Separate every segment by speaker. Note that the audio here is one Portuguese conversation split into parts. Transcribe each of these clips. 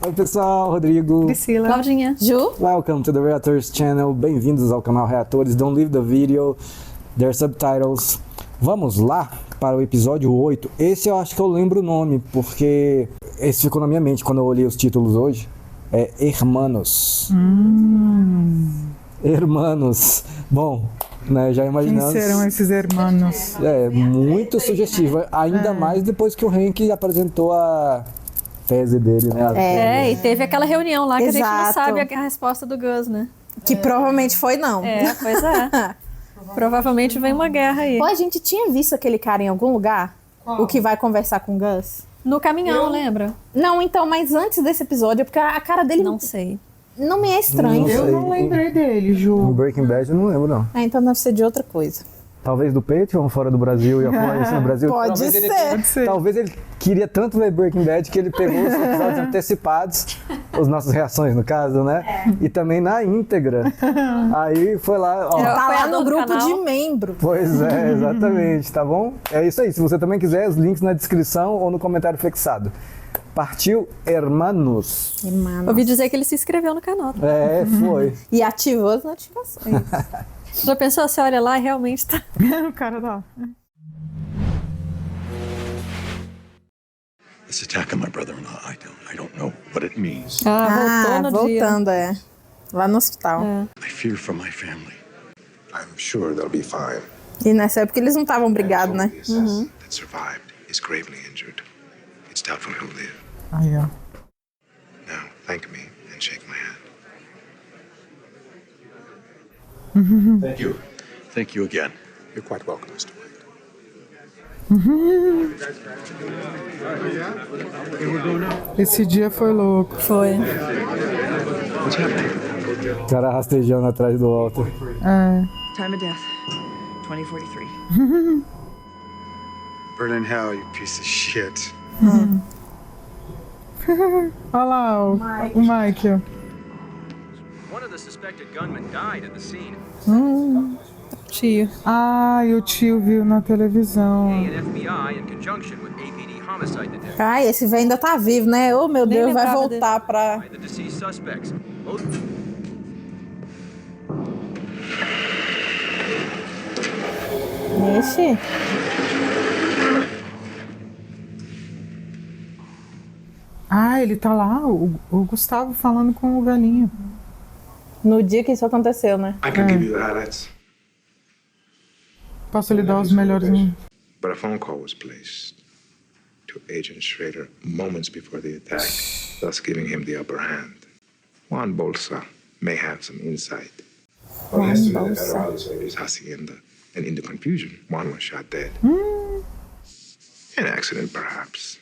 Speaker 1: Oi pessoal, Rodrigo,
Speaker 2: Priscila,
Speaker 3: Claudinha, Ju.
Speaker 1: welcome to the Reators Channel, bem-vindos ao canal Reatores, don't leave the video, there's subtitles. Vamos lá para o episódio 8, esse eu acho que eu lembro o nome, porque esse ficou na minha mente quando eu olhei os títulos hoje, é Hermanos. Hermanos, bom, né, já imaginamos.
Speaker 2: quem serão esses hermanos?
Speaker 1: É, muito sugestivo, ainda mais depois que o Henk apresentou a tese dele, né?
Speaker 3: E teve aquela reunião lá que a gente não
Speaker 4: Exato.
Speaker 3: sabe a resposta do Gus, né?
Speaker 4: Que provavelmente foi não.
Speaker 3: Pois é. Provavelmente vem uma guerra aí.
Speaker 4: Pô, a gente tinha visto aquele cara em algum lugar?
Speaker 2: Qual?
Speaker 4: O que vai conversar com o Gus?
Speaker 3: No caminhão, lembra?
Speaker 4: Não, então, mas antes desse episódio, porque a cara dele
Speaker 3: Não sei.
Speaker 4: não me é estranho.
Speaker 1: Não
Speaker 2: Eu
Speaker 1: sei.
Speaker 2: não lembrei dele,
Speaker 1: No
Speaker 2: Ju.
Speaker 1: Breaking Bad eu não lembro, não.
Speaker 4: Ah, então deve ser de outra coisa.
Speaker 1: Talvez do Patreon, fora do Brasil e apoia isso no Brasil.
Speaker 4: Pode
Speaker 1: Talvez
Speaker 4: ser.
Speaker 2: Pode ser.
Speaker 1: Talvez ele queria tanto ver Breaking Bad que ele pegou os episódios antecipados, as nossas reações no caso, né? E também na íntegra. Aí foi lá, ó.
Speaker 3: É.
Speaker 4: Tá lá
Speaker 3: apoiador
Speaker 4: no
Speaker 3: do
Speaker 4: grupo
Speaker 3: canal.
Speaker 4: de membro.
Speaker 1: Pois é, exatamente, tá bom? É isso aí, se você também quiser, os links na descrição ou no comentário fixado. Partiu Hermanos.
Speaker 4: Irmão.
Speaker 3: Ouvi dizer que ele se inscreveu no canal.
Speaker 1: É, foi.
Speaker 4: E ativou as notificações.
Speaker 3: Já pensou? Você olha lá e realmente tá...
Speaker 2: O cara da...
Speaker 5: This attack on my brother-in-law, I don't know what it means.
Speaker 3: voltou no
Speaker 4: voltando, é. Lá no hospital.
Speaker 5: I fear for my family.
Speaker 6: I'm sure they'll be fine.
Speaker 4: E nessa época eles não estavam brigados, né?
Speaker 6: The assassin that survived is gravely injured. It's doubtful he'll live.
Speaker 2: Aí, ó.
Speaker 6: Now, thank me and shake my hand.
Speaker 5: Thank you. Thank you again.
Speaker 6: You're quite welcome, Mr. White.
Speaker 2: Esse dia foi louco.
Speaker 3: Foi.
Speaker 5: What's happening?
Speaker 1: O cara rastejando atrás do Walter.
Speaker 2: É.
Speaker 7: Time of death, 2043.
Speaker 6: Burn in hell, you piece of shit.
Speaker 2: Olha lá, o Mike, ó.
Speaker 8: One of the suspected gunmen died at the scene.
Speaker 3: Tio.
Speaker 2: Ah, e o tio viu na televisão.
Speaker 8: And FBI, in conjunction with APD homicide detectives,
Speaker 4: Ai, esse velho ainda tá vivo, né? Oh, meu
Speaker 3: Nem
Speaker 4: Deus, vai
Speaker 3: lembrava
Speaker 4: voltar pra...
Speaker 8: by the deceased suspects. Both
Speaker 4: Ixi.
Speaker 2: Ah, ele tá lá, o Gustavo falando com o velhinho.
Speaker 4: No dia que isso aconteceu, né?
Speaker 6: I can give you the highlights,
Speaker 2: Posso lhe dar os melhores.
Speaker 6: but a phone call was placed to Agent Schrader moments before the attack, thus giving him the upper hand. Juan Bolsa may have some insight.
Speaker 4: Juan Bolsa.
Speaker 6: His hacienda, and in the confusion, Juan was shot dead. An accident, perhaps.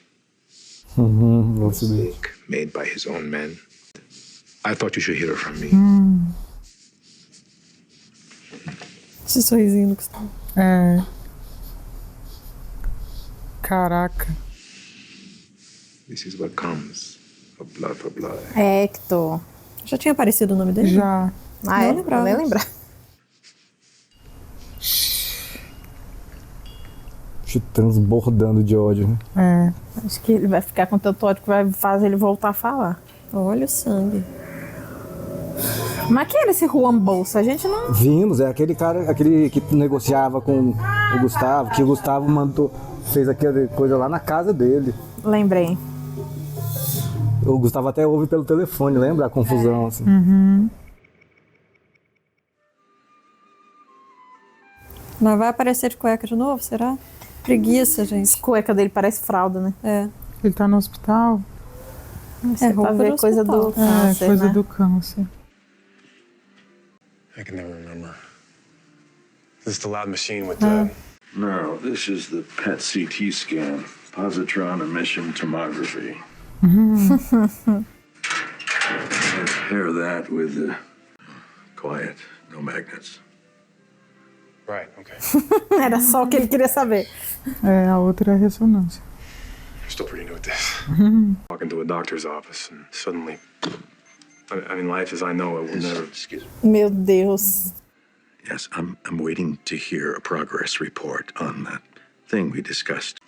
Speaker 1: Vamos ver.
Speaker 6: Mistake made by his own men. I thought you should hear it from me.
Speaker 3: Esse sorrisinho do Gustavo.
Speaker 2: É. Caraca.
Speaker 6: This is what comes of blood for blood.
Speaker 4: Hector.
Speaker 3: Já tinha aparecido o nome dele?
Speaker 2: Já.
Speaker 4: Ah,
Speaker 3: Não
Speaker 4: é?
Speaker 3: lembrava.
Speaker 4: Nem lembrar.
Speaker 1: Transbordando de ódio, né?
Speaker 2: É.
Speaker 4: Acho que ele vai ficar com tanto ódio que vai fazer ele voltar a falar.
Speaker 3: Olha o sangue.
Speaker 4: Mas quem era esse Juan Bolsa? A gente não...
Speaker 1: Vimos, é aquele cara, aquele que negociava com o Gustavo, que o Gustavo fez aquela coisa lá na casa dele.
Speaker 4: Lembrei.
Speaker 1: O Gustavo até ouve pelo telefone, lembra a confusão, assim.
Speaker 3: Mas vai aparecer de cueca de novo, será? Preguiça,
Speaker 4: A
Speaker 3: gente.
Speaker 4: cueca dele parece fralda, né?
Speaker 3: É.
Speaker 2: Ele tá no hospital?
Speaker 4: Você
Speaker 3: roupa
Speaker 4: pra ver
Speaker 3: do
Speaker 4: coisa
Speaker 3: hospital.
Speaker 4: do câncer,
Speaker 2: É, coisa
Speaker 4: né?
Speaker 2: do câncer.
Speaker 9: I can never remember. This is the loud machine with the...
Speaker 5: No, this is the PET CT scan, positron emission tomography. Pair that with quiet, no magnets.
Speaker 9: Right, okay.
Speaker 4: Era só o que ele queria saber.
Speaker 2: É, a outra é a ressonância.
Speaker 9: I'm still pretty new at this. Walk into a doctor's office and suddenly... I mean, life as I know it will never...
Speaker 5: Excuse me.
Speaker 4: Meu Deus.
Speaker 5: Yes, I'm waiting to hear a progress report on that thing we discussed.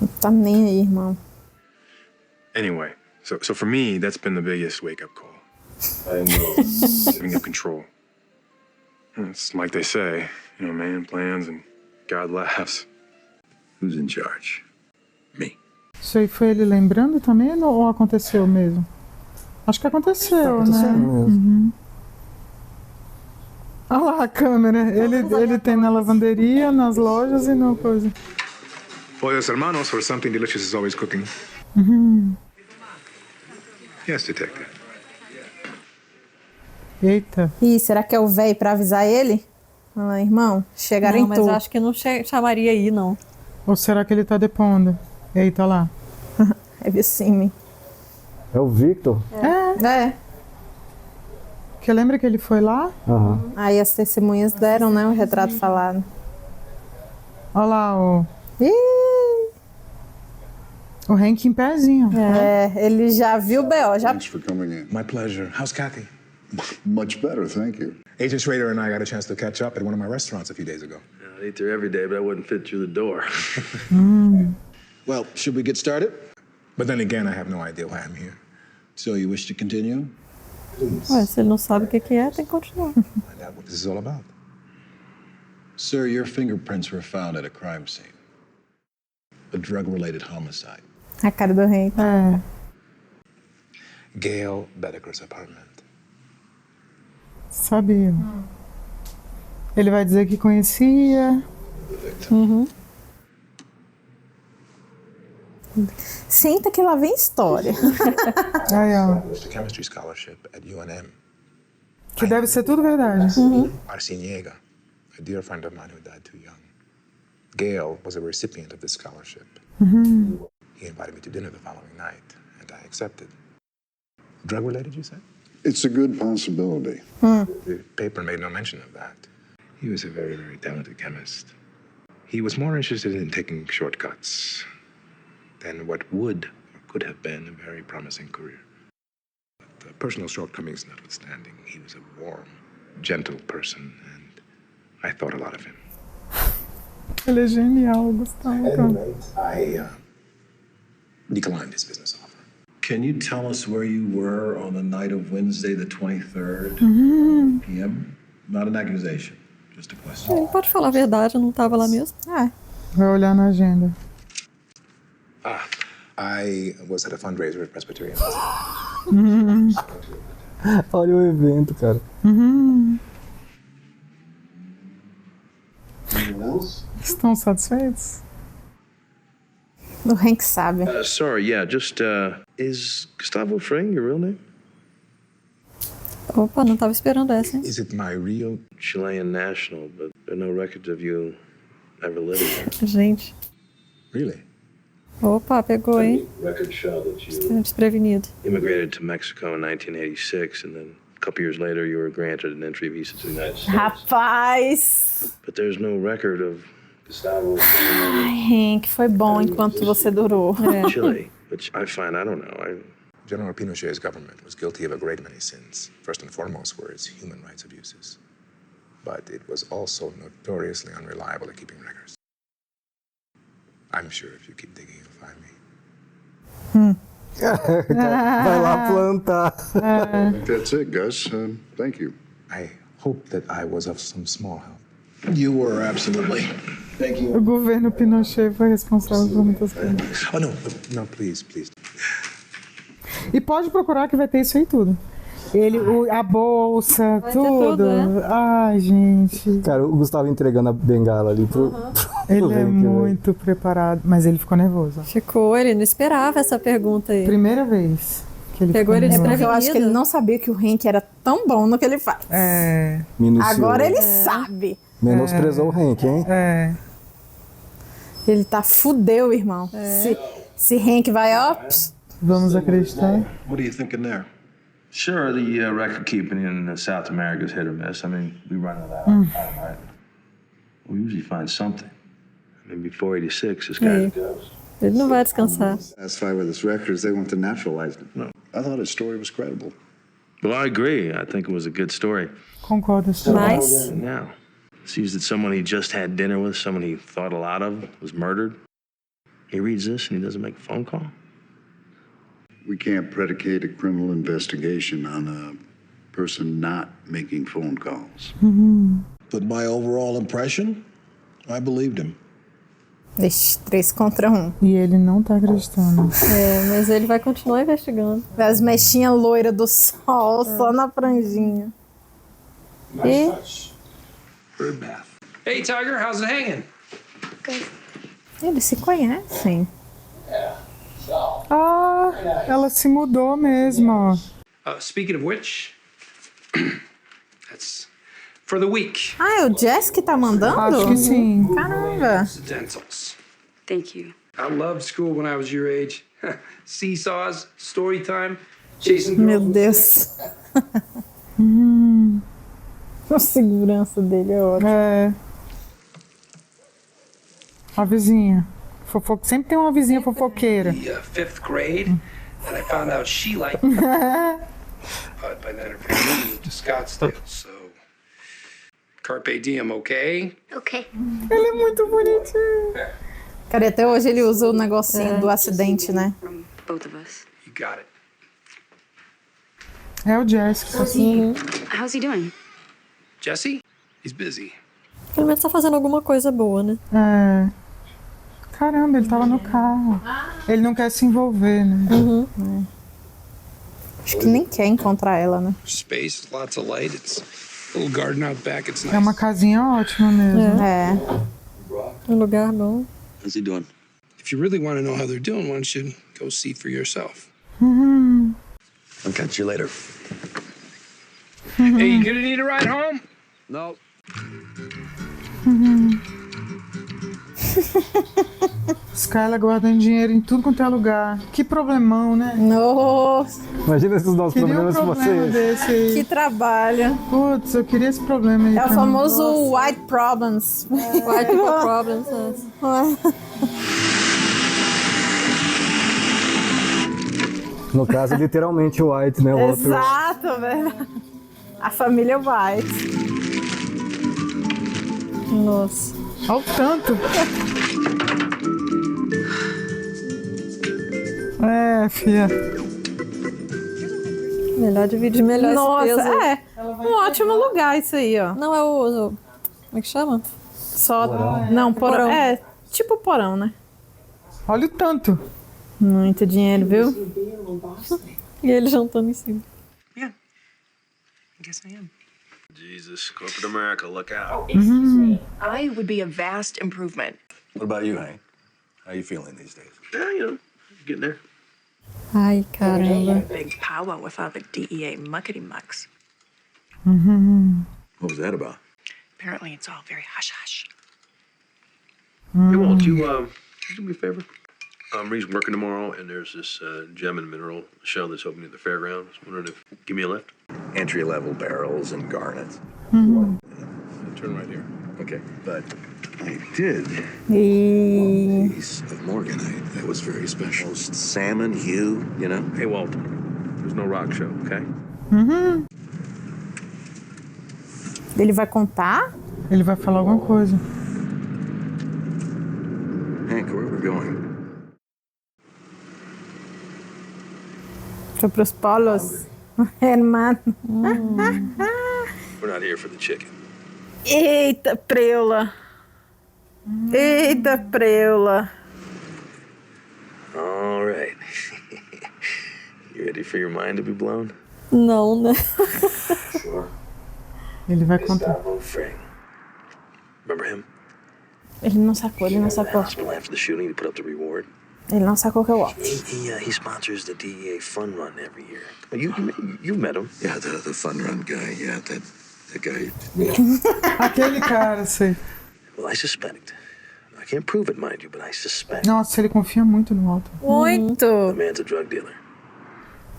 Speaker 4: Não tá nem aí, irmão.
Speaker 9: Anyway, so for me, that's been the biggest wake-up call. Giving up control. It's like they say, man plans and God laughs.
Speaker 5: Who's in charge? Me.
Speaker 2: Isso aí foi ele lembrando também ou aconteceu mesmo? Acho que aconteceu, né?
Speaker 1: Mesmo.
Speaker 2: Olha lá a câmera. Ele tem na lavanderia, nas lojas e na coisa.
Speaker 6: Pollos hermanos or something delicious is always cooking. Yes, detective.
Speaker 2: Eita.
Speaker 4: Ih, será que é o velho pra avisar ele? Ah, irmão, chegaram
Speaker 3: Não,
Speaker 4: em
Speaker 3: mas
Speaker 4: tu.
Speaker 3: acho que não chamaria aí, não.
Speaker 2: Ou será que ele tá depondo? Eita lá.
Speaker 4: É sim.
Speaker 1: É o Victor?
Speaker 4: É.
Speaker 2: Que lembra que ele foi lá?
Speaker 1: Aham.
Speaker 4: Aí as testemunhas deram, né, o retrato falado.
Speaker 2: Olha lá o Hank em pezinho.
Speaker 4: É, ele já viu o B.O., já...
Speaker 7: Thanks for coming in.
Speaker 6: My pleasure. How's Kathy?
Speaker 7: Much better, thank you.
Speaker 6: Agent Schrader and I got a chance to catch up at one of my restaurants a few days ago.
Speaker 5: I eat there every day, but I wouldn't fit through the door.
Speaker 10: Well, should we get started?
Speaker 6: But then again, I have no idea why I'm here.
Speaker 10: So you wish to continue?
Speaker 3: Ué, se ele não sabe o que é, tem que continuar.
Speaker 6: Find out what this is all about.
Speaker 10: Sir, your fingerprints were found at a crime scene. A drug-related homicide.
Speaker 4: A cara do rei.
Speaker 2: É.
Speaker 6: Gail Bedeker's apartment.
Speaker 2: Sabia. Ele vai dizer que conhecia.
Speaker 4: Senta que lá vem história.
Speaker 2: Aí, ó.
Speaker 6: A chemistry scholarship at UNM.
Speaker 2: Que deve ser tudo verdade.
Speaker 6: Marciniega, a dear friend of mine who died too young. Gail was a recipient of this scholarship. He invited me to dinner the following night, and I accepted. Drug-related, you said?
Speaker 7: It's a good possibility.
Speaker 6: The paper made no mention of that. He was a very, very talented chemist. He was more interested in taking shortcuts than what would or could have been a very promising career. But personal shortcomings notwithstanding, he was a warm, gentle person, and I thought a lot of him.
Speaker 2: Ele é genial, Gustavo.
Speaker 6: I declined his business offer.
Speaker 10: Can you tell us where you were on the night of Wednesday, the 23rd p.m.? Not an accusation, just a question.
Speaker 3: Ele pode falar a verdade, eu não tava lá mesmo.
Speaker 2: Vai olhar na agenda.
Speaker 6: I was at a fundraiser at Presbyterian.
Speaker 1: Olha o evento, cara.
Speaker 2: Estão satisfeitos?
Speaker 4: O Hank sabe.
Speaker 5: Sorry, yeah, just, is Gustavo Fring your real name?
Speaker 3: Opa, não tava esperando essa, hein?
Speaker 6: Is it my real?
Speaker 5: Chilean national, but there are no records of you ever living there.
Speaker 3: Gente.
Speaker 6: Really?
Speaker 3: Opa, pegou, hein?
Speaker 5: Records show that you
Speaker 3: Desprevenido.
Speaker 5: immigrated to Mexico in 1986, and then a couple years later you were granted an entry visa to the United States.
Speaker 4: Rapaz!
Speaker 5: But there's no record of Gustavo
Speaker 4: Ai, Hank, foi bom enquanto você durou.
Speaker 5: in Chile, which I find, I don't know,
Speaker 6: General Pinochet's government was guilty of a great many sins. First and foremost were its human rights abuses. But it was also notoriously unreliable at keeping records. I'm sure if you keep digging, you'll find me.
Speaker 1: Vai lá plantar.
Speaker 7: That's it, Gus. Thank you.
Speaker 6: I hope that I was of some small help.
Speaker 10: You were, absolutely. Thank you.
Speaker 2: O governo Pinochet foi responsável por muitas coisas.
Speaker 6: Oh, no, please.
Speaker 2: E pode procurar que vai ter isso aí tudo. A bolsa,
Speaker 3: Vai ter
Speaker 2: tudo.
Speaker 3: tudo, né?
Speaker 2: Ai, gente.
Speaker 1: Cara, o Gustavo entregando a bengala ali pro
Speaker 2: Ele é
Speaker 1: Hank,
Speaker 2: muito preparado. Mas ele ficou nervoso.
Speaker 3: Ficou, ele não esperava essa pergunta aí.
Speaker 2: Primeira vez que ele
Speaker 3: Pegou
Speaker 2: ficou
Speaker 3: ele
Speaker 2: nervoso.
Speaker 4: Porque eu acho que ele não sabia que o Hank era tão bom no que ele faz.
Speaker 2: É,
Speaker 1: minucioso.
Speaker 4: Agora ele sabe.
Speaker 1: Menosprezou o Hank, hein?
Speaker 2: é.
Speaker 4: Ele tá fudeu, irmão. Se Hank vai, ó...
Speaker 2: Vamos acreditar.
Speaker 10: What are you thinking there?
Speaker 5: Sure, the record keeping in South America is hit or miss. I mean, we run into that all the time, right? We usually find something. I mean, before 86, this guy goes.
Speaker 3: Ele não vai descansar.
Speaker 7: Satisfied with his records, they want to naturalize him. No, I thought his story was credible.
Speaker 5: Well, I agree. I think it was a good story.
Speaker 2: Concordo.
Speaker 3: Mas,
Speaker 5: And now, sees that someone he just had dinner with, someone he thought a lot of, was murdered. He reads this and he doesn't make a phone call.
Speaker 7: We can't predicate a criminal investigation on a person not making phone calls.
Speaker 10: But my overall impression, I believed him.
Speaker 4: Ixi, 3 contra 1.
Speaker 2: E ele não tá acreditando.
Speaker 3: É, mas ele vai continuar investigando.
Speaker 4: As mechinhas loiras do sol, só na franjinha. E
Speaker 8: Bird bath. Hey, Tiger, how's it hanging?
Speaker 4: eles se conhecem.
Speaker 2: Ah, ela se mudou mesmo, ó.
Speaker 8: Speaking of which, that's for the week.
Speaker 4: Ah, é o Jess que tá mandando?
Speaker 2: Acho que sim.
Speaker 4: Caramba.
Speaker 8: Incidentals.
Speaker 11: Thank you.
Speaker 8: I loved school when I was your age. Seesaws, story time, chasing
Speaker 4: Meu
Speaker 8: girls.
Speaker 4: Deus. A segurança dele é ótima.
Speaker 2: É. A vizinha. Sempre tem uma vizinha fofoqueira.
Speaker 8: The 5th grade, and I found out she liked me. But by then her family moved to Scottsdale, so carpe diem, okay?
Speaker 11: Okay.
Speaker 2: Ele é muito bonitinho.
Speaker 4: Cara, e até hoje ele usa o negocinho do acidente, né?
Speaker 11: From both of us.
Speaker 8: You got it.
Speaker 2: É o Jess que tá assim.
Speaker 11: How's he doing?
Speaker 8: Jesse? He's busy.
Speaker 3: Pelo menos tá fazendo alguma coisa boa, né?
Speaker 2: É. Caramba, ele tava no carro. Ele não quer se envolver, né?
Speaker 4: Acho que nem quer encontrar ela, né?
Speaker 8: Space, lots of light. It's a little garden out back. It's nice.
Speaker 2: É uma casinha ótima mesmo.
Speaker 4: É.
Speaker 3: Um lugar bom.
Speaker 5: How's he doing?
Speaker 8: If you really want to know how they're doing, why don't you go see for yourself?
Speaker 5: I'll catch you later.
Speaker 8: Hey, you gonna need a ride home?
Speaker 5: No.
Speaker 2: Skylar guardando dinheiro em tudo quanto é lugar. Que problemão, né?
Speaker 4: Nossa,
Speaker 1: Imagina esses nossos
Speaker 2: Queria
Speaker 1: problemas
Speaker 2: um
Speaker 1: com
Speaker 2: problema
Speaker 1: vocês.
Speaker 2: desse aí.
Speaker 4: que trabalho.
Speaker 2: Putz, eu queria esse problema aí.
Speaker 4: É o
Speaker 2: pra mim.
Speaker 4: famoso white problems.
Speaker 3: White people problems.
Speaker 1: No caso, literalmente o White, né? O outro.
Speaker 4: Exato, velho. A família White.
Speaker 3: Nossa.
Speaker 2: Olha o tanto. É, filha.
Speaker 3: Melhor dividir melhor
Speaker 4: Nossa,
Speaker 3: esse peso.
Speaker 4: é. Um ótimo lugar isso aí, ó.
Speaker 3: Não é o... Como é que chama?
Speaker 4: Só... Não, porão.
Speaker 3: Porão.
Speaker 4: É, tipo porão, né?
Speaker 2: Olha o tanto.
Speaker 4: Muito dinheiro, viu?
Speaker 3: E ele jantando em cima.
Speaker 8: I guess I am.
Speaker 5: Jesus, corporate America, look out.
Speaker 11: I would be a vast improvement.
Speaker 10: What about you, Hank? How you feeling these days?
Speaker 5: Yeah, you know, getting there.
Speaker 3: Ai, caramba.
Speaker 11: Big powwow without the DEA muckety mucks.
Speaker 10: What was that about?
Speaker 11: Apparently, it's all very hush hush.
Speaker 5: Hey, Walt, you do me a favor? Ree's working tomorrow, and there's this gem and mineral show that's opening at the fairground. I was wondering if give me a lift.
Speaker 6: Entry-level barrels and garnets.
Speaker 5: Turn right here.
Speaker 6: Okay, but I did
Speaker 4: E...
Speaker 6: piece of morganite that was very special. Salmon hue, you know?
Speaker 5: Hey, Walt, there's no rock show, okay?
Speaker 4: Ele vai contar?
Speaker 2: Ele vai falar alguma coisa.
Speaker 6: Hank, where are we going?
Speaker 4: Foi pros polos. Hermano.
Speaker 5: We're not here for the chicken.
Speaker 4: Eita, preula. Eita, preula.
Speaker 5: All right. You ready for your mind to be blown?
Speaker 3: Não, né?
Speaker 5: Sure.
Speaker 2: Ele vai contar.
Speaker 5: Gustavo Fring. Remember him?
Speaker 4: Ele não sacou, ele não
Speaker 5: In the
Speaker 4: sacou.
Speaker 5: hospital after the shooting, he put up the reward.
Speaker 4: Ele não sacou que eu gosto.
Speaker 5: He sponsors the DEA fun run every year. You met him.
Speaker 6: Yeah, the fun run guy. Yeah, that guy.
Speaker 2: Aquele cara, sei.
Speaker 5: Well, I suspect. I can't prove it, mind you, but I suspect
Speaker 2: Nossa, ele confia muito no Walter.
Speaker 5: the
Speaker 4: Muito.
Speaker 5: man's a drug dealer.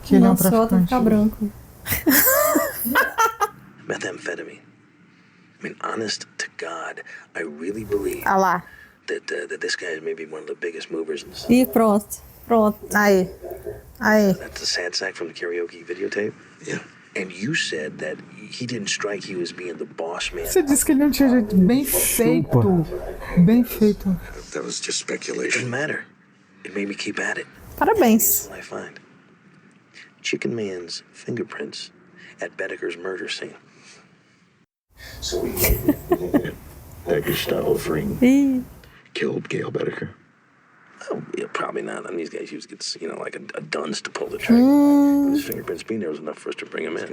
Speaker 2: Que ele é um
Speaker 3: Nossa, o outro
Speaker 2: traficante.
Speaker 3: fica branco.
Speaker 5: Methamphetamine. I mean, honest to God, I really believe
Speaker 4: Ah lá.
Speaker 5: that this guy is maybe one of the biggest movers in the South.
Speaker 3: Ih, pronto. Pronto.
Speaker 4: Aí. Aí.
Speaker 5: That's the sad sack from the karaoke videotape.
Speaker 6: Yeah.
Speaker 5: And you said that he didn't strike you as being the boss man.
Speaker 2: Você disse que ele não tinha jeito. Bem feito. Bem feito.
Speaker 5: That was just speculation. Didn't matter. It made me keep at it.
Speaker 4: Parabéns.
Speaker 5: What I find? Chicken Man's fingerprints at Bedeker's murder scene. So we that Gestapo freak killed Gail Bedeker. Oh, yeah, probably not. I mean, these guys used to get, like a dunce to pull the trigger. His fingerprints being there was enough for us to bring him in.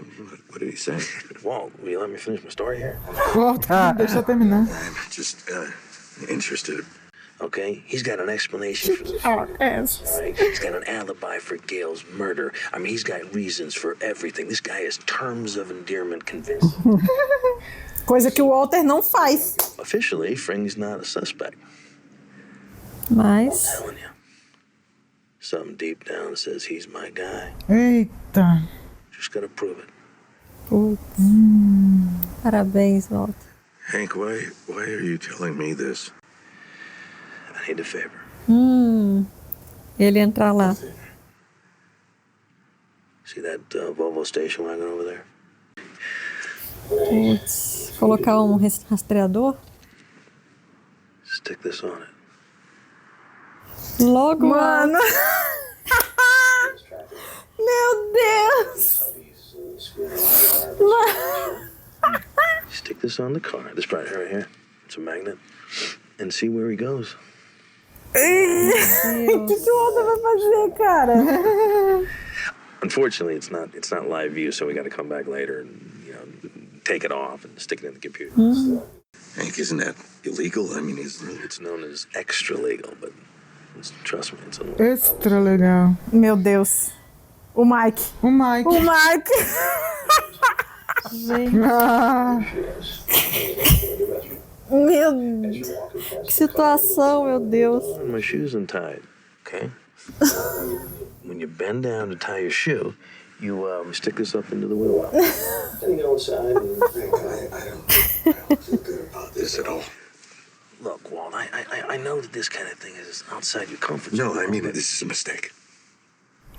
Speaker 5: What did he say? Walt, will you let me finish my story here?
Speaker 2: Volta, deixa eu terminar.
Speaker 5: I'm just interested. Okay, he's got an explanation for this. Right? He's got an alibi for Gail's murder. I mean, he's got reasons for everything. This guy has terms of endearment convinced.
Speaker 4: Coisa que o Walter não faz.
Speaker 5: Officially, Fring's not a suspect.
Speaker 3: Mas...
Speaker 5: I'm telling you. Something deep down says he's my guy.
Speaker 2: Eita.
Speaker 5: Just gotta prove it.
Speaker 3: Putz. Parabéns, Walter.
Speaker 5: Hank, why are you telling me this? I need a favor.
Speaker 3: Ele entrar lá.
Speaker 5: See that Volvo station wagon over there?
Speaker 3: Putz. Colocar rastreador?
Speaker 5: Stick this on it.
Speaker 3: Logo,
Speaker 4: mano. Meu Deus.
Speaker 5: Stick this on the car. This right here. It's a magnet. And see where he goes.
Speaker 4: O que o Walter vai fazer, cara?
Speaker 5: Unfortunately, it's not live view, so we got to come back later and take it off and stick it in the computer. Hank, isn't that illegal? I mean, it's known as extra legal, but trust me, it's illegal.
Speaker 2: Extra legal.
Speaker 4: Meu Deus. O Mike.
Speaker 3: Gente.
Speaker 4: Meu Deus.
Speaker 3: Que situação, meu Deus.
Speaker 5: My shoe's untied, okay? When you bend down to tie your shoe, you stick this up into the wheel well. Then you go inside and I don't feel good about this at all. Look, Walt, I know that this kind of thing is outside your comfort zone. No, I mean, this is a mistake.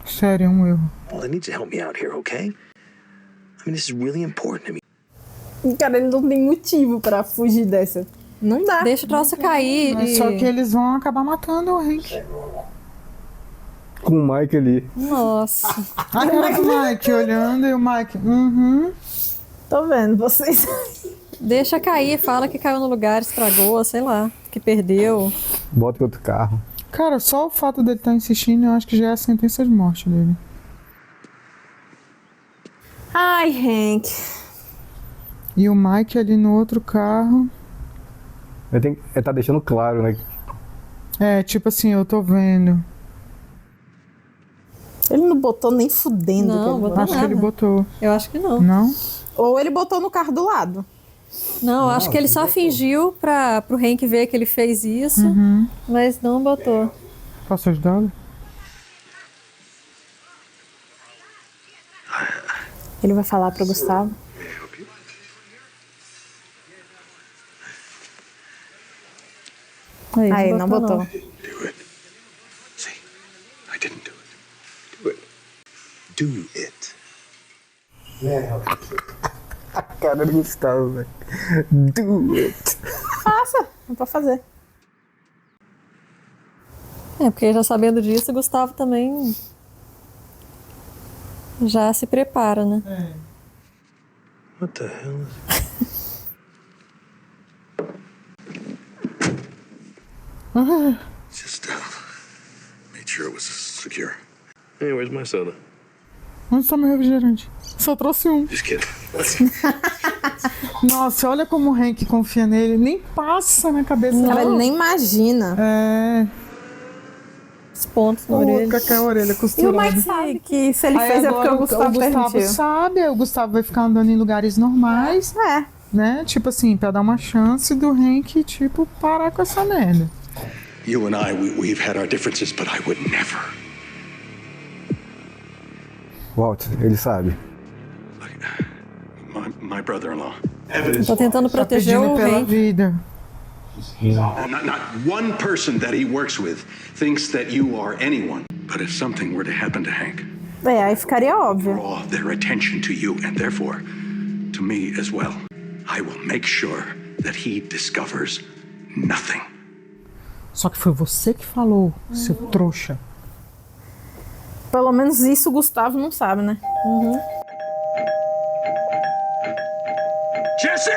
Speaker 2: Sério, é um erro.
Speaker 5: Well, they need to help me out here, okay? I mean, this is really important to me.
Speaker 4: Cara, ele não tem motivo pra fugir dessa. Não dá.
Speaker 3: Deixa o troço cair.
Speaker 2: Mas só que eles vão acabar matando o Hank.
Speaker 1: Com o Mike ali.
Speaker 3: Nossa.
Speaker 2: A cara do Mike olhando e o Mike.
Speaker 4: Tô vendo vocês.
Speaker 3: Deixa cair, fala que caiu no lugar, estragou, sei lá, que perdeu.
Speaker 1: Bota em outro carro.
Speaker 2: Cara, só o fato dele estar insistindo, eu acho que já é a sentença de morte dele.
Speaker 4: Ai, Hank.
Speaker 2: E o Mike ali no outro carro.
Speaker 1: Ele tá deixando claro, né?
Speaker 2: É, tipo assim, eu tô vendo.
Speaker 4: Ele não botou nem fudendo.
Speaker 3: Não, botou
Speaker 2: acho que ele botou.
Speaker 3: Eu acho que não.
Speaker 2: Não?
Speaker 4: Ou ele botou no carro do lado.
Speaker 3: Não, acho que ele só fingiu pro Hank ver que ele fez isso, mas não botou.
Speaker 2: Posso ajudá-lo?
Speaker 4: Ele vai falar pro Gustavo. Aí, não botou.
Speaker 5: Do it. See, I didn't do it. Do it. Do it.
Speaker 1: A cara do Gustavo, velho. Do it.
Speaker 4: Faça, não pode fazer.
Speaker 3: É, porque já sabendo disso, o Gustavo também já se prepara, né?
Speaker 5: What the hell is Just made sure it was secure. Hey, where's my soda?
Speaker 2: Onde está meu refrigerante? Só trouxe um.
Speaker 5: Just kidding.
Speaker 2: Nossa, olha como o Hank confia nele. Nem passa na cabeça.
Speaker 4: Cara, ele nem imagina.
Speaker 2: É.
Speaker 3: Os pontos na orelha.
Speaker 2: Com a orelha costurada.
Speaker 4: E o Mike sabe que se ele fez é porque o Gustavo permitiu.
Speaker 2: Sabe, o Gustavo vai ficar andando em lugares normais.
Speaker 4: É.
Speaker 2: Né? Tipo assim, pra dar uma chance do Hank, tipo, parar com essa merda.
Speaker 5: You and I, we've had our differences, but I would never.
Speaker 1: Walt, ele sabe.
Speaker 5: My brother-in-law.
Speaker 3: Tô tentando proteger o
Speaker 2: pela
Speaker 3: Hank.
Speaker 2: vida.
Speaker 5: Not one person that he works with thinks that you are anyone. But if something were to happen to Hank,
Speaker 4: Aí ficaria óbvio.
Speaker 12: Draw their attention to you and therefore to me as well. I will make sure that he discovers nothing.
Speaker 2: Só que foi você que falou, seu trouxa.
Speaker 4: Pelo menos isso o Gustavo não sabe, né?
Speaker 12: Jesse!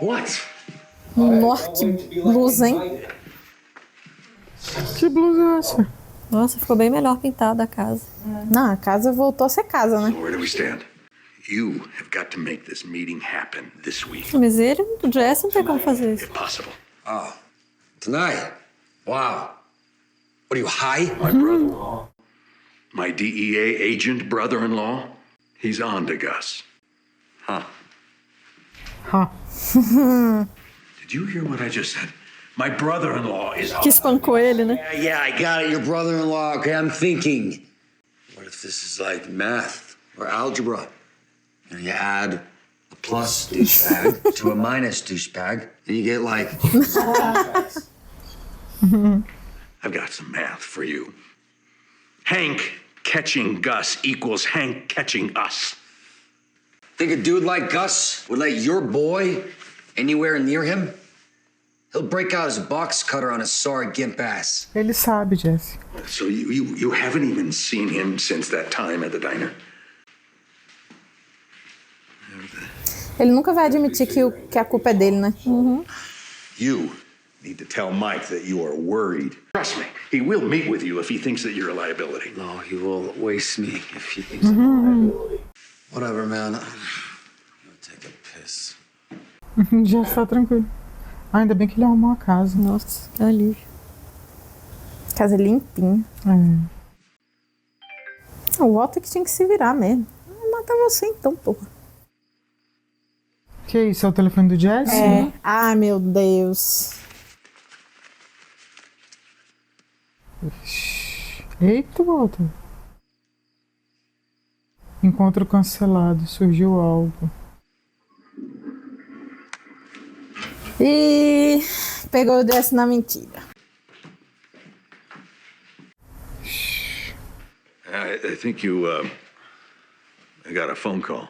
Speaker 12: What?
Speaker 4: Nossa, que blusa, hein?
Speaker 2: Que blusa é essa?
Speaker 3: Nossa, ficou bem melhor pintada a casa.
Speaker 4: Não, a casa voltou a ser casa, né?
Speaker 12: Where do we stand? You have got to make this meeting happen this week.
Speaker 3: Mas ele, o Jesse, não tem como fazer isso.
Speaker 12: Impossible.
Speaker 13: Oh, tonight? Wow. What are you, high?
Speaker 12: My brother-in-law, my DEA agent brother-in-law, he's on to Gus. Huh? Did you hear what I just said? My brother-in-law is on.
Speaker 3: Que espancou ele, né?
Speaker 13: Yeah, I got it. Your brother-in-law. Okay, I'm thinking. What if this is like math or algebra? You know, you add a plus douchebag to a minus douchebag, and you get like.
Speaker 12: I've got some math for you. Hank catching Gus equals Hank catching us.
Speaker 13: Think a dude like Gus would let your boy anywhere near him? He'll break out his box cutter on his sorry gimp ass.
Speaker 2: Ele sabe, Jesse.
Speaker 12: So you haven't even seen him since that time at the diner?
Speaker 4: Ele nunca vai admitir que a culpa é dele, né?
Speaker 12: You need to tell Mike that you are worried. Trust me, he will meet with you if he thinks that you're a liability.
Speaker 13: No, he will waste me if he thinks I'm a liability. Whatever, man. I'm gonna take a piss.
Speaker 2: Já tá tranquilo. Ainda bem que ele arrumou a casa.
Speaker 3: Nossa, que alívio.
Speaker 4: Casa limpinha. O Walter que tinha que se virar mesmo. Matar você então, porra.
Speaker 2: Que isso? É o telefone do Jesse?
Speaker 4: É. Ai, meu Deus.
Speaker 2: Eita, Walter. Encontro cancelado. Surgiu algo.
Speaker 4: E pegou o Jesse na mentira.
Speaker 12: I think you got a phone call.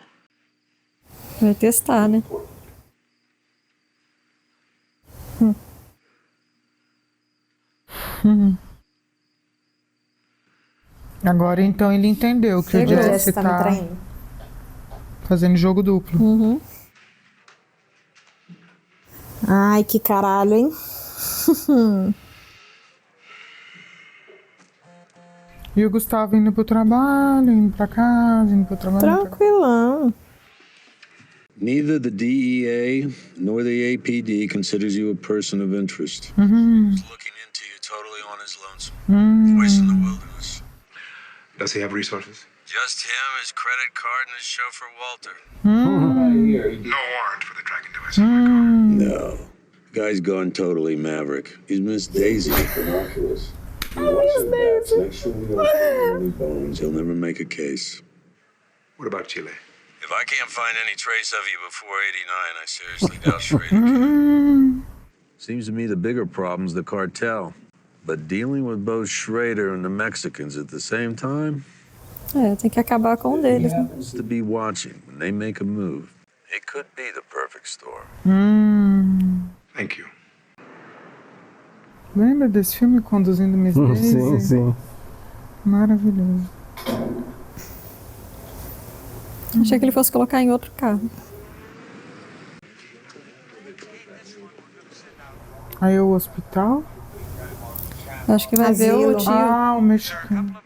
Speaker 3: Vai testar, né?
Speaker 2: Agora então ele entendeu que o Jesse
Speaker 4: tá me traindo.
Speaker 2: fazendo jogo duplo.
Speaker 4: Ai, que caralho, hein?
Speaker 2: E o Gustavo indo pro trabalho, indo pra casa, indo pro trabalho.
Speaker 4: Tranquilão.
Speaker 10: Neither the DEA nor the APD considers you a person of interest.
Speaker 9: He's looking into you totally on his lonesome. Voice in the wilderness. Does he have resources? Just him, his credit card, and his chauffeur, Walter. No warrant for the tracking device.
Speaker 10: No. The guy's gone totally maverick. He's Miss Daisy. Binoculars. Make sure we don't find any bones. He'll never make a case.
Speaker 9: What about Chile? If I can't find any trace of you before '89, I seriously doubt Schrader can.
Speaker 10: Seems to me the bigger problem's the cartel. But dealing with both Schrader and the Mexicans at the same time?
Speaker 3: É, tem que acabar com um deles, né?
Speaker 10: Happens to be watching when they make a move.
Speaker 9: It could be the perfect storm. Thank you.
Speaker 2: Lembra desse filme, Conduzindo Miss Daisy?
Speaker 1: Sim, sim.
Speaker 2: Maravilhoso.
Speaker 3: Achei que ele fosse colocar em outro carro.
Speaker 2: Aí o hospital?
Speaker 3: Acho que vai ver o tio.
Speaker 2: Ah, o mexicano.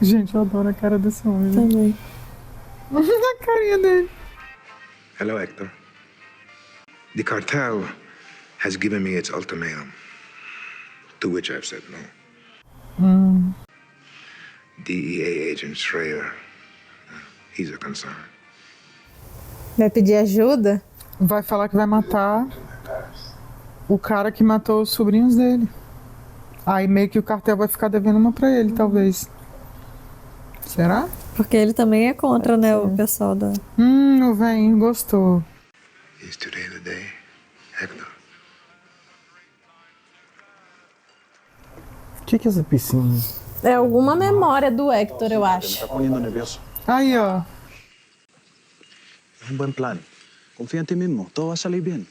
Speaker 2: Gente, eu adoro a cara desse homem.
Speaker 3: Também.
Speaker 2: A carinha dele.
Speaker 6: Hello, Hector. The cartel has given me its ultimatum, to which I've said no. DEA agent Schrader, he's a concern.
Speaker 4: Vai pedir ajuda?
Speaker 2: Vai falar que vai matar o cara que matou os sobrinhos dele. Aí meio que o cartel vai ficar devendo uma pra ele, talvez. Será?
Speaker 3: Porque ele também é contra, né, o pessoal da...
Speaker 2: O velhinho gostou.
Speaker 6: Is today the day, Hector?
Speaker 1: que é essa piscina?
Speaker 4: É alguma memória do Héctor, eu acho.
Speaker 2: Aí, ó.
Speaker 14: Es un buen plan. Confía en ti mismo. Todo va a salir bien.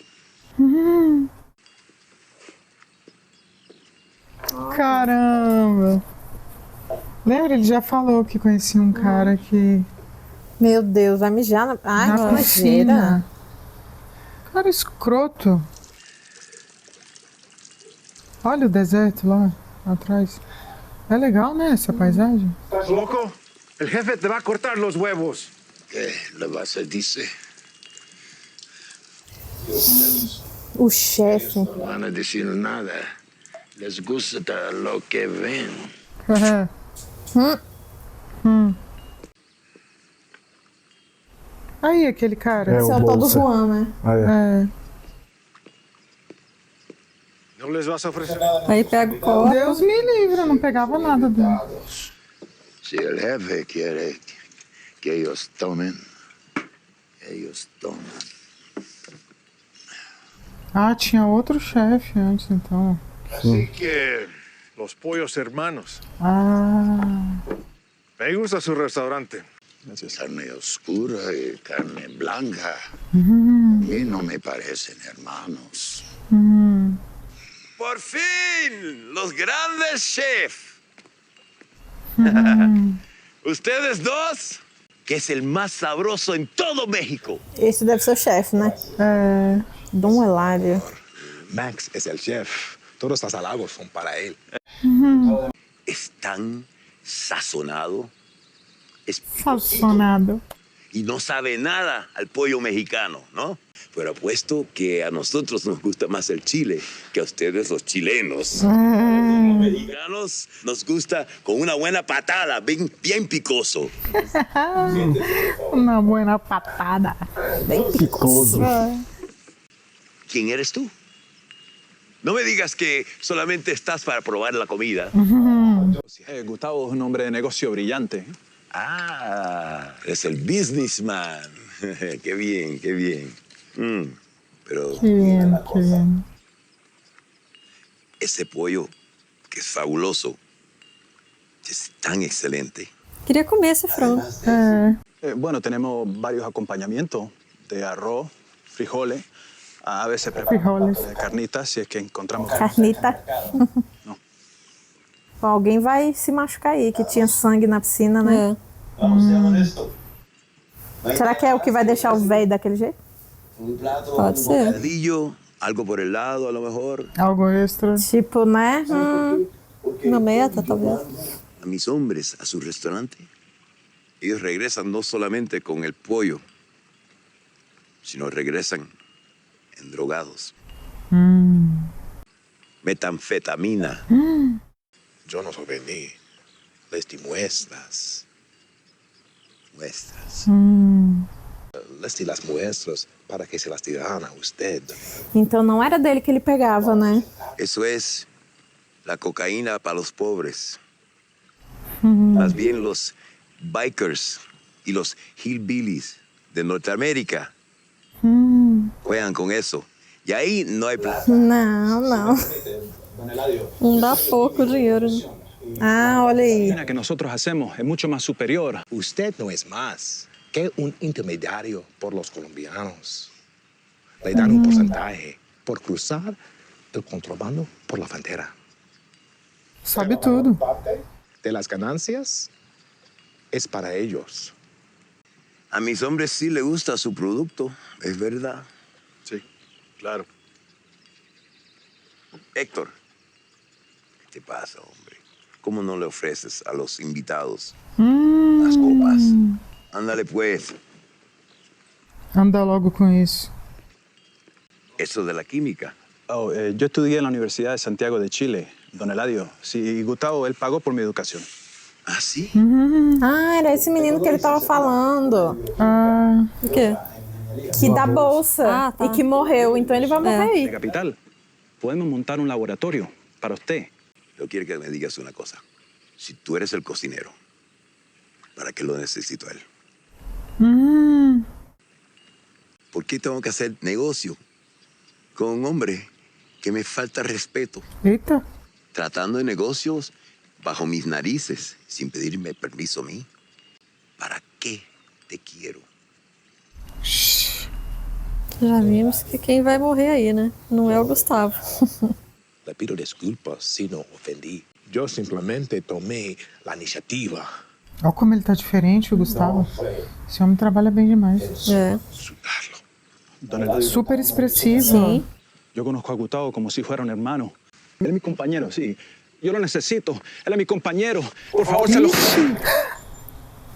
Speaker 2: Caramba. Lembra? Ele já falou que conhecia um cara que...
Speaker 4: Meu Deus, vai mijar na... Ai,
Speaker 2: na
Speaker 4: que nojeira.
Speaker 2: piscina. Cara escroto. Olha o deserto lá atrás. É legal, né, essa paisagem?
Speaker 10: ¿Estás loco? El jefe te va a cortar los huevos. ¿Qué le vas a decir?
Speaker 4: O chefe.
Speaker 10: No van a decir nada. Les gusta lo que ven.
Speaker 2: Aí, aquele cara.
Speaker 4: Esse é o tal do Juan, né?
Speaker 10: No les vas a ofrecer
Speaker 3: Aí pega o copo.
Speaker 2: Deus me livre, eu não pegava nada dele.
Speaker 10: Si el jefe quiere que ellos tomen, ellos toman.
Speaker 2: Ah, tinha outro chefe antes, então.
Speaker 10: Así que los pollos hermanos.
Speaker 2: Ah.
Speaker 10: Me gusta su restaurante. Carne oscura y carne blanca. A mí no me parecen hermanos. Por fin, los grandes chefs. Ustedes dos, que es el más sabroso en todo México.
Speaker 4: Esse deve ser o chefe, né?
Speaker 2: É.
Speaker 4: Dom Hilário.
Speaker 6: Max es el chef. Todos los halagos son para él.
Speaker 10: Es tan sazonado.
Speaker 2: Sazonado.
Speaker 10: Y no sabe nada al pollo mexicano, ¿no? Pero apuesto que a nosotros nos gusta más el chile que a ustedes los chilenos. Los mexicanos nos gusta con una buena patada, bien picoso.
Speaker 2: Uma buena patada.
Speaker 4: Bem picoso.
Speaker 10: ¿Quién eres tú? No me digas que solamente estás para probar la comida.
Speaker 14: Gustavo es un hombre de negocio brillante.
Speaker 10: Ah, eres el businessman. Qué bien, qué bien. Pero
Speaker 2: Que bien, que bien.
Speaker 10: ese pollo, que es fabuloso, es tan excelente.
Speaker 3: Queria comer esse frango.
Speaker 14: Bueno, tenemos varios acompañamientos de arroz, frijoles. A veces
Speaker 2: Frijoles.
Speaker 14: carnitas, si es que encontramos.
Speaker 4: Carnita. Bom, alguém vai se machucar aí, que tinha sangue na piscina, né? Será que é o que vai deixar o velho daquele jeito?
Speaker 3: Pode ser.
Speaker 10: Bocadillo, algo por el lado, a lo mejor.
Speaker 2: Algo extra.
Speaker 4: Tipo, né?
Speaker 3: Uma meta, talvez.
Speaker 10: A mis hombres a su restaurante, ellos regresan no solamente con el pollo, sino regresan endrogados. Metanfetamina.
Speaker 6: Yo no sorprendí. Les di muestras. Les di las muestras para que se las tiraran a usted.
Speaker 4: Então não era dele que ele pegava, né?
Speaker 10: Eso es la cocaína para los pobres. Más bien los bikers y los hillbillies de Norteamérica juegan con eso. Y ahí no hay plata.
Speaker 4: Não, não.
Speaker 3: Não dá pouco dinheiro.
Speaker 4: Ah, olha aí.
Speaker 14: La que nosotros hacemos es mucho más superior.
Speaker 6: Usted no es más que un intermediario por los colombianos. Le dan un porcentaje por cruzar el contrabando por la frontera.
Speaker 2: Sabe tudo.
Speaker 6: De las ganancias es para ellos.
Speaker 10: A mis hombres sí les gusta su producto, es verdad.
Speaker 14: Sí, claro.
Speaker 10: Héctor, ¿qué te pasa, hombre? ¿Cómo no le ofreces a los invitados las copas? Ándale, pues.
Speaker 2: Anda logo com isso.
Speaker 10: Eso de la química.
Speaker 14: Yo estudié en la Universidad de Santiago de Chile, don Eladio. Sí, Gustavo, él pagó por mi educación.
Speaker 10: ¿Ah, sí?
Speaker 4: Ah, era esse menino que ele tava falando.
Speaker 2: Ah.
Speaker 3: O quê?
Speaker 4: Que dá bolsa.
Speaker 3: Ah, tá.
Speaker 4: E que morreu. Então ele vai morrer aí.
Speaker 14: De capital, podemos montar un laboratorio para usted.
Speaker 10: Yo quiero que me digas una cosa. Si tú eres el cocinero, ¿para qué lo necesito a él? ¿Por qué tengo que hacer negocio con un hombre que me falta respeto?
Speaker 2: Eita.
Speaker 10: tratando de negocios bajo mis narices, sin pedirme permiso a mí. ¿Para qué te quiero?
Speaker 3: Já vimos que quem vai morrer aí, né? Não é o Gustavo.
Speaker 5: Le pido disculpas si no ofendí. Yo simplemente tomé la iniciativa.
Speaker 2: Olha como ele tá diferente, o Gustavo. Esse homem trabalha bem demais.
Speaker 3: É.
Speaker 14: Don Eladio.
Speaker 2: Super expressivo.
Speaker 3: Sim.
Speaker 14: Yo conozco a Gustavo como si fuera un hermano. Él es mi compañero, sí. Yo lo necesito. Él es mi compañero. Por favor, se lo...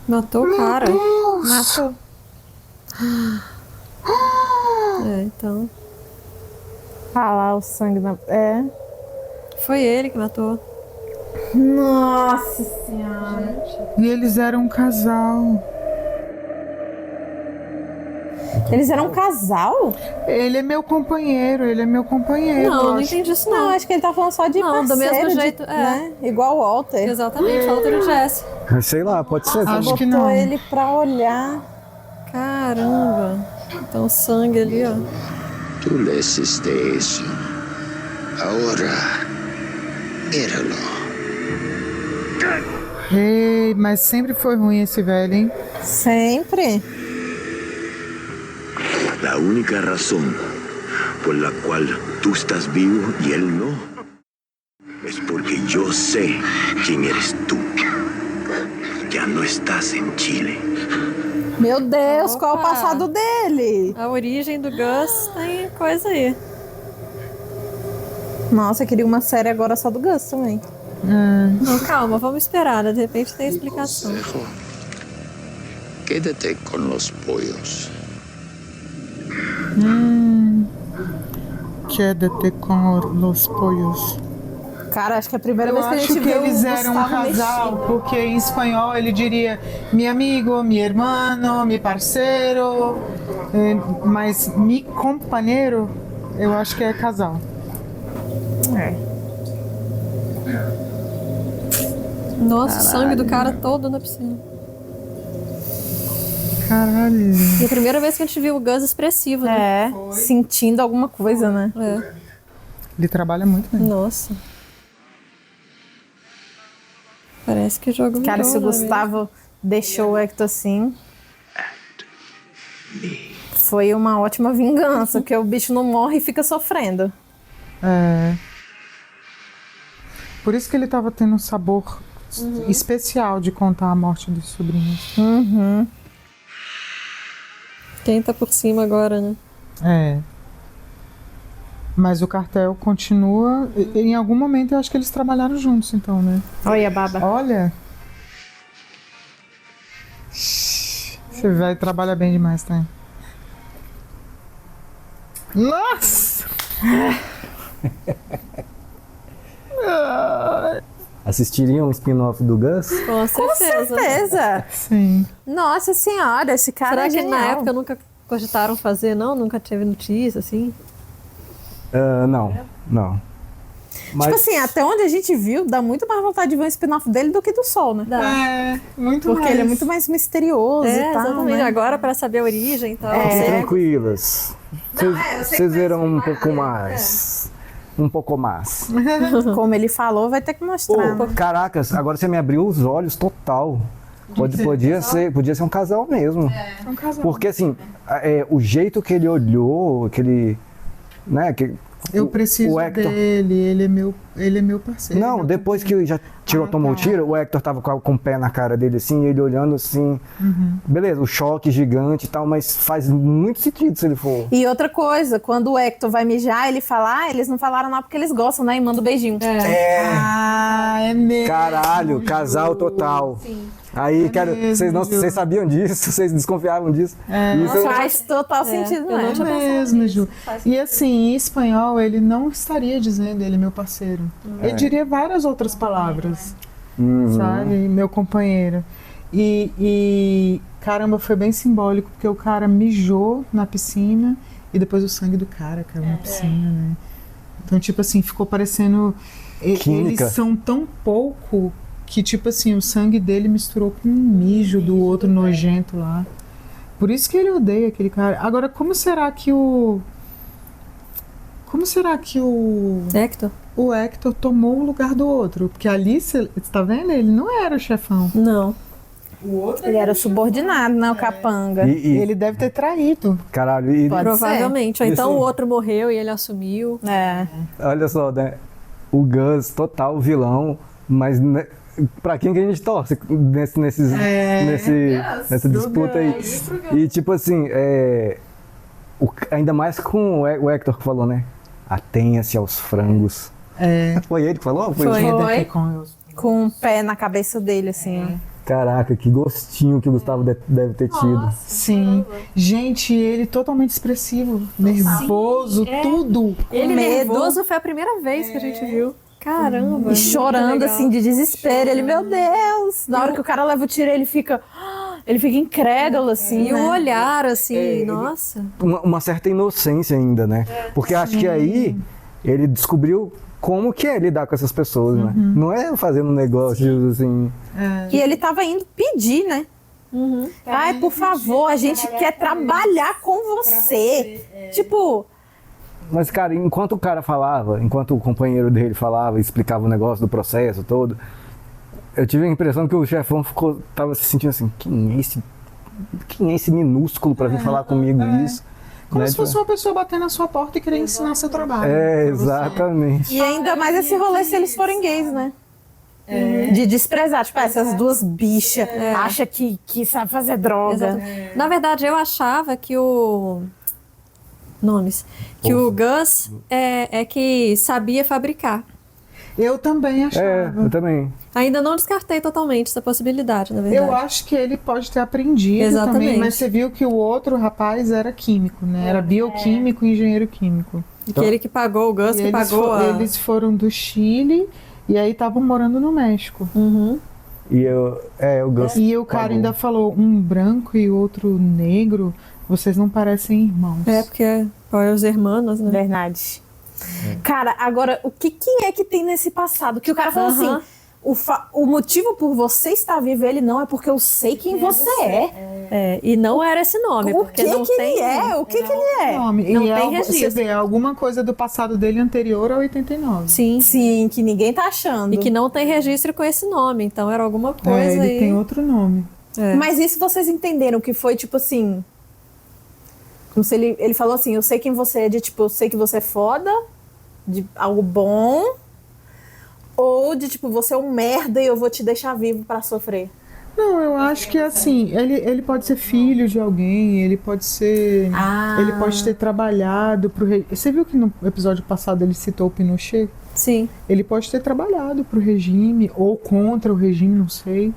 Speaker 3: Matou o cara.
Speaker 4: Matou.
Speaker 3: É, então.
Speaker 4: Ah lá, o sangue na... É.
Speaker 3: Foi ele que matou.
Speaker 4: Nossa Senhora.
Speaker 2: E eles eram um casal.
Speaker 4: Eles eram um casal?
Speaker 2: Ele é meu companheiro, ele é meu companheiro.
Speaker 3: Não,
Speaker 2: eu
Speaker 3: não
Speaker 2: acho.
Speaker 3: entendi isso
Speaker 4: Não,
Speaker 3: não.
Speaker 4: acho que ele tá falando só de
Speaker 3: Não, do
Speaker 4: parceiro,
Speaker 3: mesmo
Speaker 4: de-
Speaker 3: jeito,
Speaker 4: né? Igual o Walter.
Speaker 3: Exatamente, Walter e Jesse.
Speaker 1: Sei lá, pode ser.
Speaker 2: Acho que
Speaker 4: Botou
Speaker 2: não.
Speaker 4: ele pra olhar.
Speaker 3: Caramba. Então o sangue ali, ó.
Speaker 10: Tú le hiciste eso. Ahora, míralo.
Speaker 2: Ei, mas sempre foi ruim esse velho, hein?
Speaker 4: Sempre.
Speaker 10: La única razón por la cual tú estás vivo y él no es porque yo sé quién eres tú. Ya no estás en Chile.
Speaker 4: Meu Deus, qual é o
Speaker 3: Opa.
Speaker 4: passado dele?
Speaker 3: A origem do Gus tem coisa aí.
Speaker 4: Nossa, eu queria uma série agora só do Gus também.
Speaker 3: Não, calma, vamos esperar, né? De repente tem explicação.
Speaker 10: Quédate con los pollos.
Speaker 2: Quédate com los pollos.
Speaker 4: Cara, acho que é a primeira
Speaker 2: Eu
Speaker 4: vez que a
Speaker 2: acho
Speaker 4: gente
Speaker 2: que
Speaker 4: viu
Speaker 2: eles
Speaker 4: o
Speaker 2: eram um
Speaker 4: Gustavo
Speaker 2: casal,
Speaker 4: mexido.
Speaker 2: porque em espanhol ele diria mi amigo, mi hermano, mi parceiro, mas mi companheiro, eu acho que é casal.
Speaker 3: Nossa, o sangue do cara todo na piscina.
Speaker 2: Caralho.
Speaker 3: E a primeira vez que a gente viu o Gus expressivo, né?
Speaker 4: É, sentindo alguma coisa, né?
Speaker 3: É.
Speaker 2: Ele trabalha muito bem.
Speaker 3: Nossa. Parece que o jogo mudou,
Speaker 4: Cara, se o
Speaker 3: não é
Speaker 4: Gustavo deixou o Hector assim, foi uma ótima vingança, porque o bicho não morre e fica sofrendo.
Speaker 2: É. Por isso que ele tava tendo um sabor especial de contar a morte dos sobrinhos.
Speaker 4: Uhum.
Speaker 3: Quem tá por cima agora, né?
Speaker 2: É. Mas o cartel continua. Em algum momento eu acho que eles trabalharam juntos, então, né?
Speaker 4: Olha a baba.
Speaker 2: Olha. Você vai trabalhar bem demais, tá? Nossa!
Speaker 1: Assistiriam um spin-off do Gus?
Speaker 3: Com
Speaker 4: Com certeza.
Speaker 2: Sim.
Speaker 4: Nossa senhora, esse cara
Speaker 3: Será
Speaker 4: é
Speaker 3: que
Speaker 4: genial.
Speaker 3: na época nunca cogitaram fazer, não? Nunca teve notícia, assim?
Speaker 1: Não. Mas,
Speaker 4: Tipo assim, até onde a gente viu, dá muito mais vontade de ver um spin-off dele do que do Sol, né?
Speaker 2: É, muito
Speaker 4: Porque
Speaker 2: mais.
Speaker 4: ele é muito mais misterioso
Speaker 3: É,
Speaker 4: e tal,
Speaker 3: exatamente.
Speaker 4: né?
Speaker 3: Agora, pra saber a origem e tal.
Speaker 1: fiquem
Speaker 3: É.
Speaker 1: tranquilas. Vocês verão um pouco mais. Um pouco mais.
Speaker 4: Como ele falou, vai ter que mostrar.
Speaker 1: Pô,
Speaker 4: né?
Speaker 1: caracas, agora você me abriu os olhos total. Podia ser um casal mesmo.
Speaker 2: Um casal.
Speaker 1: Porque assim, o jeito que ele olhou, que ele. Né,
Speaker 2: Eu preciso
Speaker 1: o Hector...
Speaker 2: dele, ele é meu parceiro.
Speaker 1: Não, depois que ele já tomou o tiro, o Hector tava com o pé na cara dele assim, ele olhando assim. Beleza, o choque gigante e tal, mas faz muito sentido se ele for.
Speaker 4: E outra coisa, quando o Hector vai mijar, ele fala, eles não falaram nada porque eles gostam, né? E manda um beijinho.
Speaker 2: Ah, é mesmo.
Speaker 1: Caralho, casal total. Aí, vocês sabiam disso? Vocês desconfiavam disso? Isso eu-
Speaker 4: Faz total sentido,
Speaker 3: eu
Speaker 4: né?
Speaker 3: não tinha
Speaker 2: Mesmo, Ju. E assim, em espanhol, ele não estaria dizendo ele é meu parceiro. Ele diria várias outras palavras, sabe? Meu companheiro. E caramba, foi bem simbólico, porque o cara mijou na piscina e depois o sangue do cara caiu na piscina, né? Então, tipo assim, ficou parecendo...
Speaker 1: Química.
Speaker 2: Eles são tão pouco que, tipo assim, o sangue dele misturou com o mijo do outro nojento lá. Por isso que ele odeia aquele cara. Agora, como será que o...
Speaker 3: Hector?
Speaker 2: o Hector tomou o lugar do outro. Porque ali, você tá vendo? Ele não era o chefão.
Speaker 3: Não.
Speaker 2: O outro
Speaker 4: Ele era subordinado, né? O capanga.
Speaker 1: E
Speaker 2: ele deve ter traído.
Speaker 1: Caralho, e
Speaker 3: Provavelmente. Ou
Speaker 1: E
Speaker 3: então
Speaker 1: assim-
Speaker 3: o outro morreu e ele assumiu.
Speaker 1: olha só, né? O Gus, total vilão, mas né, pra quem que a gente torce nessa disputa aí? E tipo assim, ainda mais com o Hector que falou, né? Atenha-se aos frangos. Foi ele que falou?
Speaker 4: Foi. Com o pé na cabeça dele, assim.
Speaker 1: Caraca, que gostinho que o Gustavo deve ter tido.
Speaker 2: Sim. Gente, ele totalmente expressivo, nervoso, tudo.
Speaker 3: Ele
Speaker 4: medo.
Speaker 3: nervoso foi a primeira vez que a gente viu. Caramba.
Speaker 4: E chorando, assim, de desespero. Ele, meu Deus! Na hora que o cara leva o tiro, ele fica incrédulo, assim,
Speaker 3: E
Speaker 4: né?
Speaker 3: o olhar, assim, nossa.
Speaker 1: Uma certa inocência ainda, né? Porque acho que aí ele descobriu como que é lidar com essas pessoas, né? Não é fazendo negócios assim...
Speaker 4: E ele tava indo pedir, né? Ai, por favor, a gente quer trabalhar com você. Tipo...
Speaker 1: Mas, cara, enquanto o cara falava, enquanto o companheiro dele falava e explicava o negócio do processo todo, eu tive a impressão que o chefão tava se sentindo assim, quem é esse minúsculo pra vir falar comigo isso?
Speaker 2: Como
Speaker 1: Né?
Speaker 2: se fosse uma pessoa bater na sua porta e querer ensinar seu trabalho.
Speaker 1: Exatamente.
Speaker 4: E ainda mais esse rolê se eles forem gays, né? De desprezar, tipo, essas duas bichas acha que sabe fazer droga.
Speaker 3: Exatamente. Na verdade, eu achava que o Gus é que sabia fabricar.
Speaker 2: Eu também achava.
Speaker 1: Eu também.
Speaker 3: Ainda não descartei totalmente essa possibilidade, na verdade.
Speaker 2: Eu acho que ele pode ter aprendido também, mas você viu que o outro rapaz era químico, né? Era bioquímico e engenheiro químico.
Speaker 3: E que ele que pagou, o Gus que pagou
Speaker 2: Eles foram do Chile e aí estavam morando no México.
Speaker 1: E o Gus
Speaker 2: E o cara ainda falou, um branco e outro negro, vocês não parecem irmãos.
Speaker 3: Porque os hermanos, né?
Speaker 4: Verdade. Cara, agora, o que é que tem nesse passado? Que o cara falou assim, o motivo por você estar vivo, ele não é porque eu sei quem você é.
Speaker 3: E não era esse nome.
Speaker 4: O que
Speaker 3: não
Speaker 4: que
Speaker 3: tem,
Speaker 4: ele é? O que ele é?
Speaker 2: Nome.
Speaker 3: Não
Speaker 2: E
Speaker 3: tem registro.
Speaker 2: Você vê alguma coisa do passado dele anterior a 89.
Speaker 4: Sim, que ninguém tá achando.
Speaker 3: E que não tem registro com esse nome. Então era alguma coisa
Speaker 2: ele
Speaker 3: aí.
Speaker 2: tem outro nome.
Speaker 4: Mas isso vocês entenderam que foi tipo assim... Como se ele falou assim, eu sei quem você é, de tipo, eu sei que você é foda, de algo bom, ou de tipo, você é um merda e eu vou te deixar vivo pra sofrer.
Speaker 2: Não, eu acho que assim, ele pode ser filho de alguém, ele pode ser... Ele pode ter trabalhado pro regime. Você viu que no episódio passado ele citou o Pinochet?
Speaker 3: Sim.
Speaker 2: Ele pode ter trabalhado pro regime, ou contra o regime, não sei.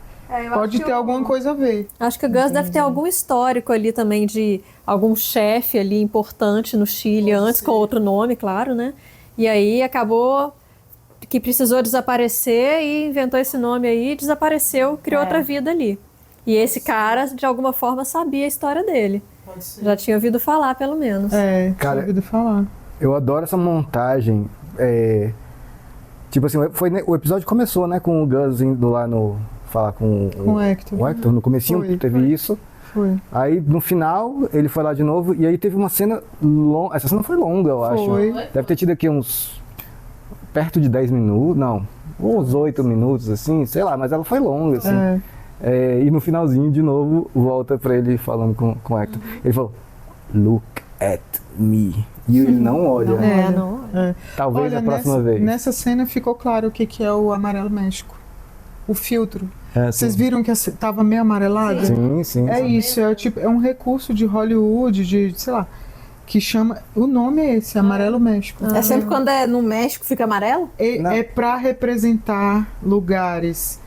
Speaker 2: Pode ter alguma coisa a ver.
Speaker 3: Acho que o Gus deve ter algum histórico ali também de algum chefe ali importante no Chile, antes com outro nome, claro, né? E aí acabou que precisou desaparecer e inventou esse nome aí, desapareceu, criou outra vida ali. E esse cara, de alguma forma, sabia a história dele. Já tinha ouvido falar, pelo menos.
Speaker 1: Cara,
Speaker 2: ouvido falar.
Speaker 1: Eu adoro essa montagem. Tipo assim, o episódio começou, né, com o Gus indo lá falar com
Speaker 2: o Hector.
Speaker 1: O Hector, no comecinho teve isso.
Speaker 2: Foi.
Speaker 1: Aí no final ele foi lá de novo e aí teve uma cena longa. Essa cena foi longa, eu acho. Deve ter tido aqui uns perto de 10 minutos, não, uns 8 minutos, assim, sei lá, mas ela foi longa, assim. E no finalzinho, de novo, volta pra ele falando com o Hector. Ele falou, look at me. E ele não olha. Talvez a próxima vez.
Speaker 2: Nessa cena ficou claro o que é o amarelo México. O filtro. Vocês viram que estava meio amarelado?
Speaker 1: Sim.
Speaker 2: Isso, é um recurso de Hollywood, de, sei lá, que chama... O nome é esse, Amarelo México.
Speaker 4: É sempre quando é no México fica amarelo?
Speaker 2: É para representar lugares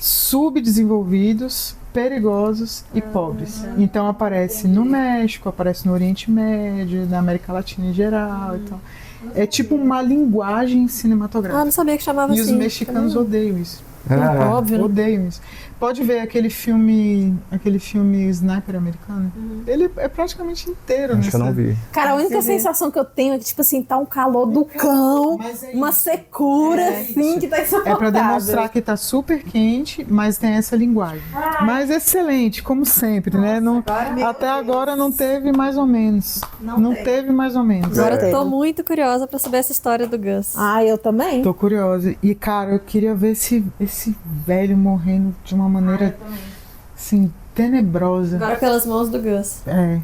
Speaker 2: subdesenvolvidos, perigosos e pobres. Então aparece no México, aparece no Oriente Médio, na América Latina em geral e tal. É tipo uma linguagem cinematográfica.
Speaker 3: Não sabia que chamava assim.
Speaker 2: E os mexicanos odeiam isso.
Speaker 3: Óbvio.
Speaker 2: Odeiam isso. Pode ver aquele filme Sniper Americano. Ele é praticamente inteiro.
Speaker 1: Acho que eu não vi.
Speaker 4: Cara, a única sensação que eu tenho é que, tipo assim, tá um calor do cão, uma secura, assim, que tá insuportável.
Speaker 2: É pra demonstrar que tá super quente, mas tem essa linguagem. Mas excelente, como sempre, né? Não, até agora não teve mais ou menos. Não teve mais ou menos.
Speaker 3: Agora eu tô muito curiosa pra saber essa história do Gus.
Speaker 4: Ah, eu também.
Speaker 2: Tô curiosa. E, cara, eu queria ver esse velho morrendo de uma maneira, assim, tenebrosa.
Speaker 3: Agora pelas mãos do Gus.
Speaker 2: É.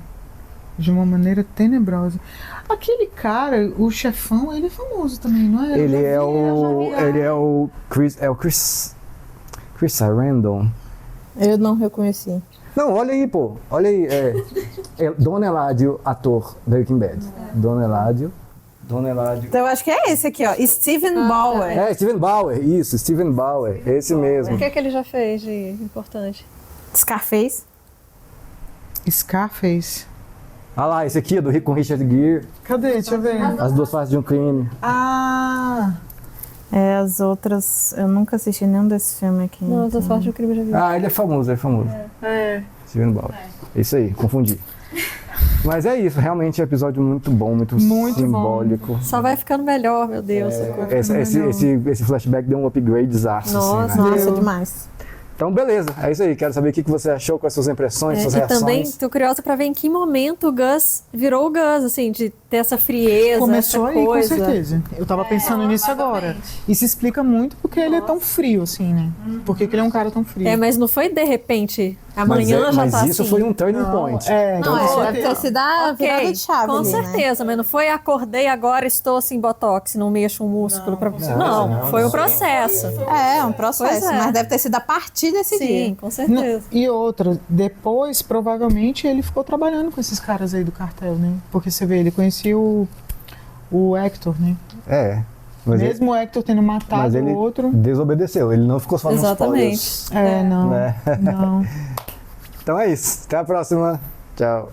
Speaker 2: De uma maneira tenebrosa. Aquele cara, o chefão, ele é famoso também, não é?
Speaker 1: Ele é o Chris Sarandon.
Speaker 4: Eu não reconheci.
Speaker 1: Não, olha aí, pô. Olha aí. É Don Eladio, ator Breaking Bad. Don Eladio.
Speaker 4: Então eu acho que é esse aqui, ó. Steven Bauer.
Speaker 1: É, Steven Bauer, isso, Steven Bauer. Esse mesmo.
Speaker 3: O que é que ele já fez de importante?
Speaker 4: Scarface.
Speaker 1: Ah lá, esse aqui é com Richard Gere.
Speaker 2: Cadê? Deixa eu ver.
Speaker 1: As Duas Faces de um Crime.
Speaker 2: Ah!
Speaker 4: É, as outras... Eu nunca assisti nenhum desses filmes aqui.
Speaker 3: Não, As Duas Faces de um Crime eu já vi.
Speaker 1: Ah, ele é famoso.
Speaker 2: É.
Speaker 1: Steven Bauer. Isso aí, confundi. Mas é isso, realmente é um episódio muito bom, muito simbólico.
Speaker 3: Bom. Só vai ficando melhor, meu Deus.
Speaker 1: Esse flashback deu um upgradezaço.
Speaker 4: Nossa, demais.
Speaker 1: Então, beleza. É isso aí. Quero saber o que você achou, quais suas impressões, suas reações.
Speaker 3: E também tô curiosa pra ver em que momento o Gus virou o Gus, assim, de ter essa frieza,
Speaker 2: Começou
Speaker 3: essa
Speaker 2: aí,
Speaker 3: coisa.
Speaker 2: com certeza. Eu tava pensando nisso agora. Isso explica muito porque ele é tão frio, assim, né? Por que ele é um cara tão frio?
Speaker 3: É, mas não foi de repente. Amanhã já tá assim.
Speaker 1: Mas isso foi um turning point.
Speaker 4: Deve ter sido a virada de chave.
Speaker 3: Com
Speaker 4: ali,
Speaker 3: certeza, mas não foi acordei agora estou sem botox, não mexo um músculo pra você. Não, foi um processo.
Speaker 4: É um processo,
Speaker 3: Pois é.
Speaker 4: mas deve ter sido a partir desse dia.
Speaker 3: Sim, com certeza.
Speaker 2: E outra, depois, provavelmente, ele ficou trabalhando com esses caras aí do cartel, né? Porque você vê, ele conhecia o Hector, né?
Speaker 1: É. Mas
Speaker 2: mesmo o Hector tendo matado
Speaker 1: ele
Speaker 2: o outro.
Speaker 1: Desobedeceu, ele não ficou só nos
Speaker 3: Exatamente.
Speaker 2: Não.
Speaker 1: Então é isso. Até a próxima. Tchau.